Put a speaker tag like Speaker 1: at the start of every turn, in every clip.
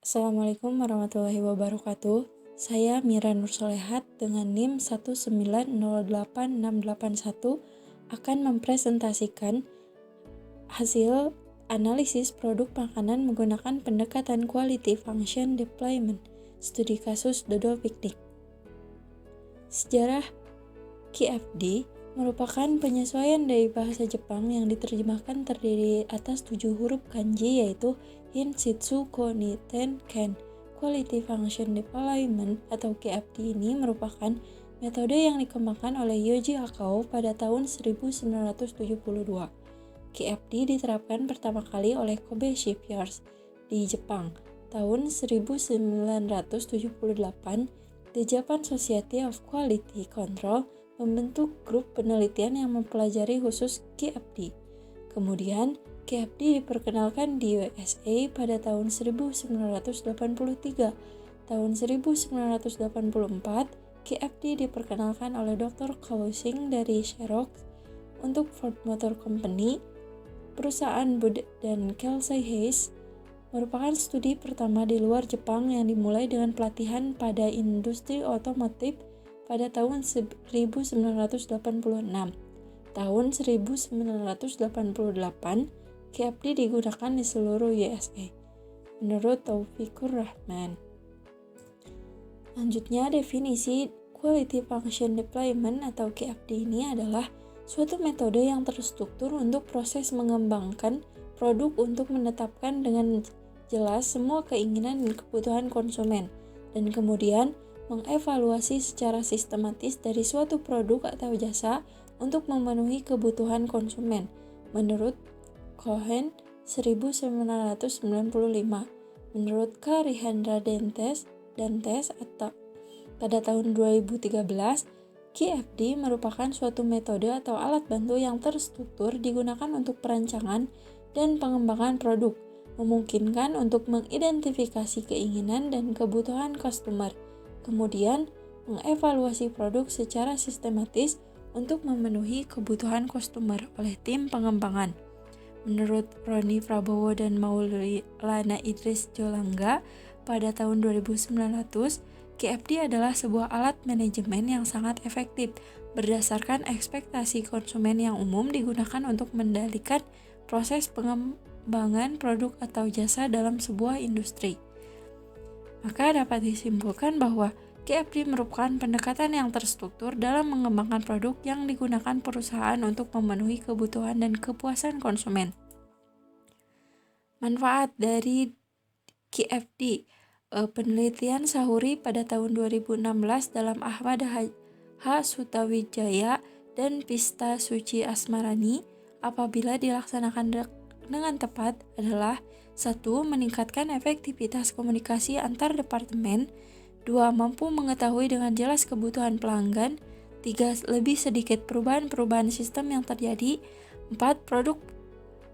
Speaker 1: Assalamualaikum warahmatullahi wabarakatuh. Saya Mira Nursolehat dengan NIM 1908681 akan mempresentasikan hasil analisis produk makanan menggunakan pendekatan Quality Function Deployment, studi kasus dodol piknik. Sejarah QFD merupakan penyesuaian dari bahasa Jepang yang diterjemahkan terdiri atas 7 huruf kanji yaitu Hin Shitsu Ko Ni Ten Ken. Quality Function Deployment atau QFD ini merupakan metode yang dikembangkan oleh Yoji Akao pada tahun 1972. QFD diterapkan pertama kali oleh Kobe Shipyards di Jepang tahun 1978. The Japan Society of Quality Control membentuk grup penelitian yang mempelajari khusus QFD. Kemudian, QFD diperkenalkan di USA pada tahun 1983. Tahun 1984, QFD diperkenalkan oleh Dr. Kalusing dari Xerox untuk Ford Motor Company. Perusahaan Bud dan Kelsey Hayes merupakan studi pertama di luar Jepang yang dimulai dengan pelatihan pada industri otomotif pada tahun 1986. Tahun 1988, QFD digunakan di seluruh USA, menurut Taufikur Rahman. Lanjutnya, definisi Quality Function Deployment atau QFD ini adalah suatu metode yang terstruktur untuk proses mengembangkan produk untuk menetapkan dengan jelas semua keinginan dan kebutuhan konsumen, dan kemudian mengevaluasi secara sistematis dari suatu produk atau jasa untuk memenuhi kebutuhan konsumen, menurut Cohen 1995. Menurut K. Rihandra Dantes atau pada tahun 2013, QFD merupakan suatu metode atau alat bantu yang terstruktur digunakan untuk perancangan dan pengembangan produk, memungkinkan untuk mengidentifikasi keinginan dan kebutuhan customer, kemudian mengevaluasi produk secara sistematis untuk memenuhi kebutuhan customer oleh tim pengembangan. Menurut Roni Prabowo dan Maulana Idris Jolangga pada tahun 2900, QFD adalah sebuah alat manajemen yang sangat efektif berdasarkan ekspektasi konsumen yang umum digunakan untuk mengendalikan proses pengembangan produk atau jasa dalam sebuah industri. Maka dapat disimpulkan bahwa QFD merupakan pendekatan yang terstruktur dalam mengembangkan produk yang digunakan perusahaan untuk memenuhi kebutuhan dan kepuasan konsumen. Manfaat dari QFD. Penelitian Sahuri pada tahun 2016 dalam Ahmad H. Sutawijaya dan Pista Suci Asmarani apabila dilaksanakan dengan tepat adalah 1. Meningkatkan efektivitas komunikasi antar departemen. 2. Mampu mengetahui dengan jelas kebutuhan pelanggan. 3. Lebih sedikit perubahan sistem yang terjadi. 4.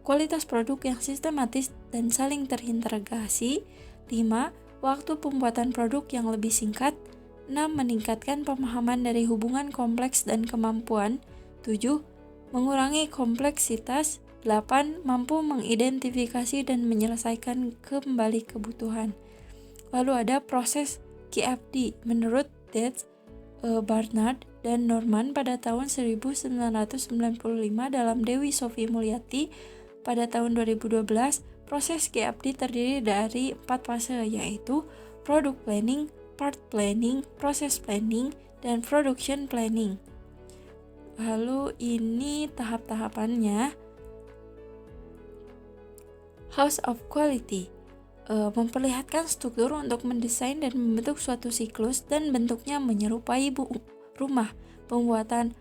Speaker 1: Kualitas produk yang sistematis dan saling terintegrasi. 5. Waktu pembuatan produk yang lebih singkat. 6. Meningkatkan pemahaman dari hubungan kompleks dan kemampuan. 7. Mengurangi kompleksitas. 8. Mampu mengidentifikasi dan menyelesaikan kembali kebutuhan. Lalu ada proses QFD menurut Dietz, Barnard, dan Norman pada tahun 1995 dalam Dewi Sophie Mulyati pada tahun 2012. Proses QFD terdiri dari 4 fase yaitu Product Planning, Part Planning, Process Planning, dan Production Planning. Lalu ini tahap-tahapannya. House of Quality memperlihatkan struktur untuk mendesain dan membentuk suatu siklus dan bentuknya menyerupai rumah. Pembuatan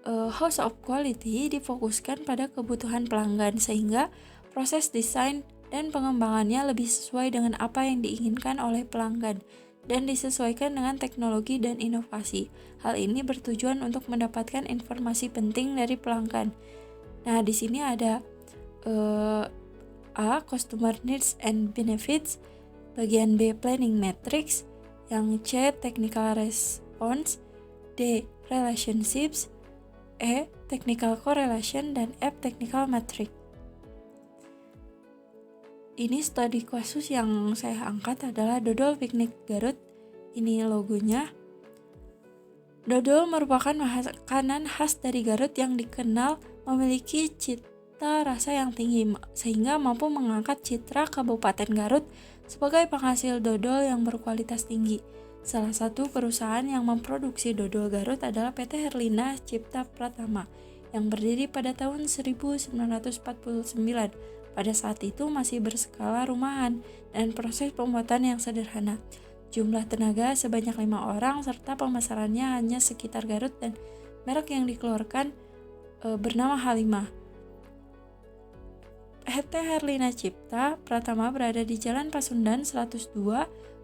Speaker 1: House of Quality difokuskan pada kebutuhan pelanggan sehingga proses desain dan pengembangannya lebih sesuai dengan apa yang diinginkan oleh pelanggan dan disesuaikan dengan teknologi dan inovasi. Hal ini bertujuan untuk mendapatkan informasi penting dari pelanggan. Nah, di sini ada A. Customer Needs and Benefits, bagian B. Planning Matrix, yang C. Technical Response, D. Relationships, E. Technical Correlation, dan F. Technical Matrix. ini studi kasus yang saya angkat adalah dodol piknik Garut. Ini logonya. Dodol merupakan makanan khas dari Garut yang dikenal memiliki cita rasa yang tinggi sehingga mampu mengangkat citra Kabupaten Garut sebagai penghasil dodol yang berkualitas tinggi. Salah satu perusahaan yang memproduksi dodol Garut adalah PT Herlina Cipta Pratama yang berdiri pada tahun 1949. Pada saat itu masih berskala rumahan dan proses pembuatan yang sederhana. Jumlah tenaga sebanyak 5 orang serta pemasarannya hanya sekitar Garut dan merek yang dikeluarkan bernama Halimah. PT Herlina Cipta Pratama berada di Jalan Pasundan 102,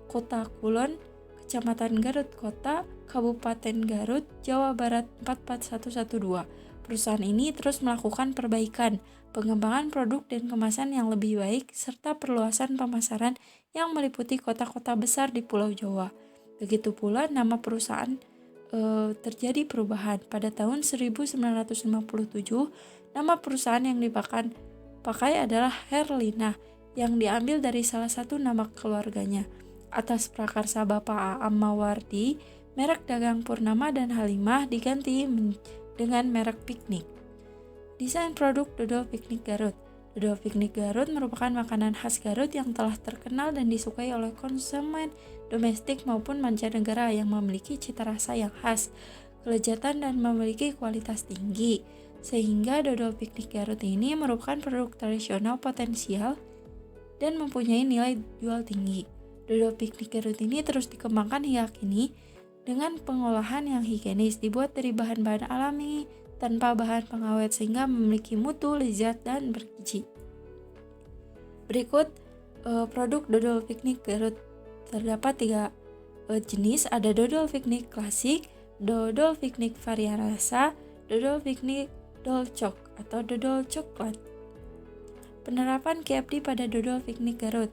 Speaker 1: Kota Kulon, Kecamatan Garut Kota, Kabupaten Garut, Jawa Barat 44112. Perusahaan ini terus melakukan perbaikan, pengembangan produk dan kemasan yang lebih baik, serta perluasan pemasaran yang meliputi kota-kota besar di Pulau Jawa. Begitu pula nama perusahaan terjadi perubahan. Pada tahun 1957, nama perusahaan yang dipakai adalah Herlina, yang diambil dari salah satu nama keluarganya. Atas prakarsa Bapak Aam Mawardi, merek dagang Purnama dan Halimah diganti dengan merek Piknik. Desain produk dodol piknik Garut. Dodol piknik Garut merupakan makanan khas Garut yang telah terkenal dan disukai oleh konsumen domestik maupun mancanegara yang memiliki cita rasa yang khas, kelezatan dan memiliki kualitas tinggi. Sehingga dodol piknik Garut ini merupakan produk tradisional potensial dan mempunyai nilai jual tinggi. Dodol piknik Garut ini terus dikembangkan hingga kini dengan pengolahan yang higienis, dibuat dari bahan-bahan alami tanpa bahan pengawet sehingga memiliki mutu, lezat, dan bergizi. Berikut produk dodol piknik Garut. Terdapat 3 jenis, ada dodol piknik klasik, dodol piknik varian rasa, dodol piknik dolcok atau dodol coklat. Penerapan KFD pada dodol piknik Garut.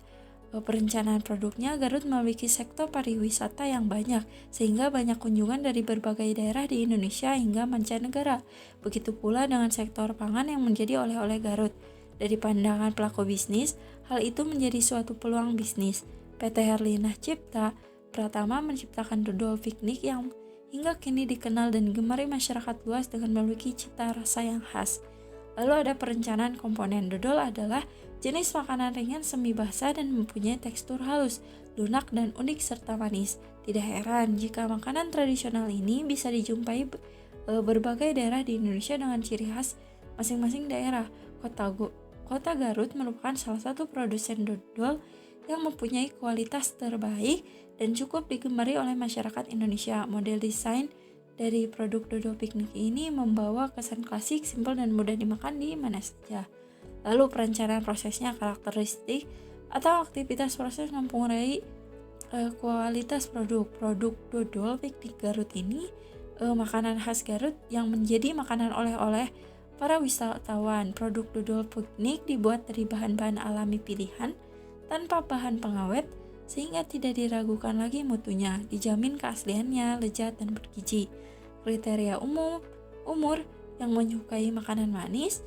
Speaker 1: Perencanaan produknya, Garut memiliki sektor pariwisata yang banyak, sehingga banyak kunjungan dari berbagai daerah di Indonesia hingga mancanegara. Begitu pula dengan sektor pangan yang menjadi oleh-oleh Garut. Dari pandangan pelaku bisnis, hal itu menjadi suatu peluang bisnis. PT Herlina Cipta Pratama menciptakan dodol piknik yang hingga kini dikenal dan digemari masyarakat luas dengan memiliki cita rasa yang khas. Lalu ada perencanaan komponen. Dodol adalah jenis makanan ringan semi basah dan mempunyai tekstur halus, lunak dan unik serta manis. Tidak heran jika makanan tradisional ini bisa dijumpai berbagai daerah di Indonesia dengan ciri khas masing-masing daerah. Kota Garut merupakan salah satu produsen dodol yang mempunyai kualitas terbaik dan cukup digemari oleh masyarakat Indonesia. Model desain dari produk dodol piknik ini membawa kesan klasik, simpel, dan mudah dimakan di mana saja. Lalu perencanaan prosesnya, karakteristik atau aktivitas proses mempengaruhi kualitas produk. Produk dodol piknik Garut ini makanan khas Garut yang menjadi makanan oleh-oleh para wisatawan. Produk dodol piknik dibuat dari bahan-bahan alami pilihan tanpa bahan pengawet sehingga tidak diragukan lagi mutunya, dijamin keasliannya, lezat, dan bergizi. Kriteria umur yang menyukai makanan manis,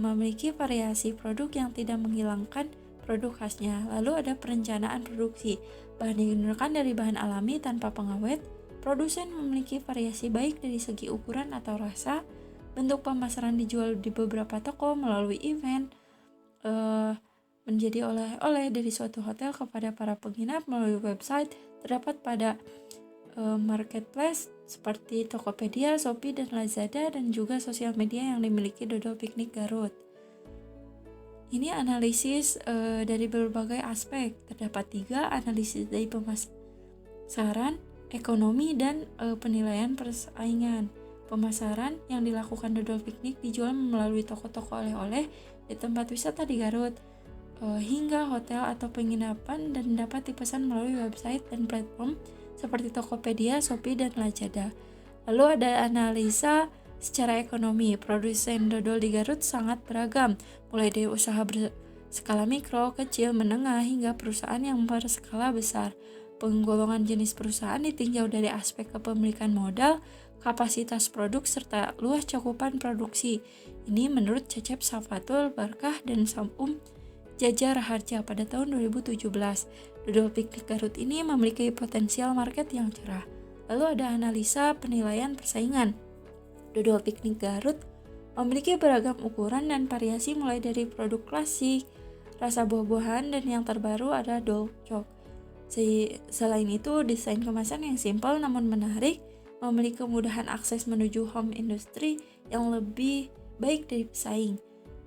Speaker 1: memiliki variasi produk yang tidak menghilangkan produk khasnya. Lalu ada perencanaan produksi. Bahan yang digunakan dari bahan alami tanpa pengawet. Produsen memiliki variasi baik dari segi ukuran atau rasa. Bentuk pemasaran dijual di beberapa toko melalui event, menjadi oleh-oleh dari suatu hotel kepada para penginap melalui website. Terdapat pada marketplace seperti Tokopedia, Shopee, dan Lazada, dan juga sosial media yang dimiliki dodol piknik Garut. Ini analisis dari berbagai aspek. Terdapat 3 analisis dari pemasaran, ekonomi, dan penilaian persaingan. Pemasaran yang dilakukan dodol piknik dijual melalui toko-toko oleh-oleh di tempat wisata di Garut, hingga hotel atau penginapan, dan dapat dipesan melalui website dan platform seperti Tokopedia, Shopee, dan Lazada. Lalu ada analisa secara ekonomi. Produsen dodol di Garut sangat beragam, mulai dari usaha berskala mikro, kecil, menengah, hingga perusahaan yang berskala besar. Penggolongan jenis perusahaan ditinjau dari aspek kepemilikan modal, kapasitas produk, serta luas cakupan produksi. Ini menurut Cecep Safatul Barkah dan Samum Jasa Raharja pada tahun 2017. Dodol piknik Garut ini memiliki potensial market yang cerah. Lalu ada analisa penilaian persaingan. Dodol piknik Garut memiliki beragam ukuran dan variasi mulai dari produk klasik, rasa buah-buahan, dan yang terbaru ada dolcok. Selain itu, desain kemasan yang simpel namun menarik, memiliki kemudahan akses menuju home industry yang lebih baik dari pesaing.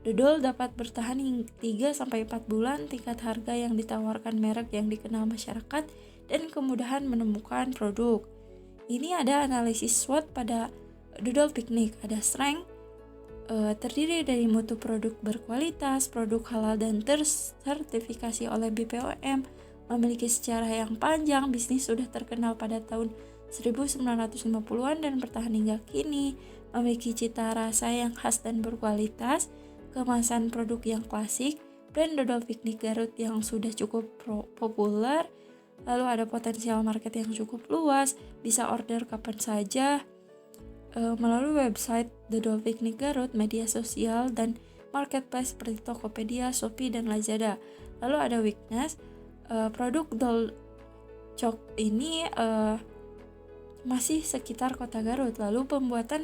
Speaker 1: Dodol dapat bertahan hingga 3-4 bulan, tingkat harga yang ditawarkan merek yang dikenal masyarakat, dan kemudahan menemukan produk. Ini ada analisis SWOT pada dodol piknik. Ada strength, terdiri dari mutu produk berkualitas, produk halal dan tersertifikasi oleh BPOM, memiliki sejarah yang panjang, bisnis sudah terkenal pada tahun 1950-an dan bertahan hingga kini, memiliki cita rasa yang khas dan berkualitas, kemasan produk yang klasik, brand dodol piknik Garut yang sudah cukup populer, lalu ada potensial market yang cukup luas, bisa order kapan saja melalui website Dodol Piknik Garut, media sosial, dan marketplace seperti Tokopedia, Shopee, dan Lazada. Lalu ada weakness, produk dolcok ini masih sekitar kota Garut. Lalu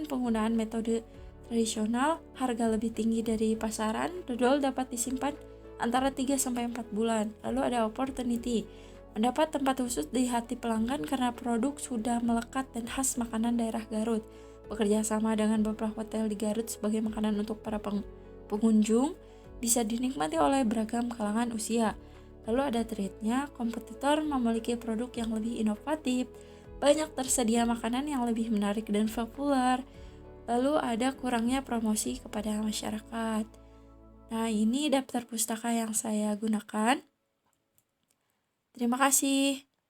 Speaker 1: penggunaan metode tradisional, harga lebih tinggi dari pasaran, dodol dapat disimpan antara 3-4 bulan. Lalu ada opportunity, mendapat tempat khusus di hati pelanggan karena produk sudah melekat dan khas makanan daerah Garut. Bekerja sama dengan beberapa hotel di Garut sebagai makanan untuk para pengunjung, bisa dinikmati oleh beragam kalangan usia. Lalu ada trade-nya, kompetitor memiliki produk yang lebih inovatif, banyak tersedia makanan yang lebih menarik dan populer. Lalu ada kurangnya promosi kepada masyarakat. Nah, ini daftar pustaka yang saya gunakan. Terima kasih.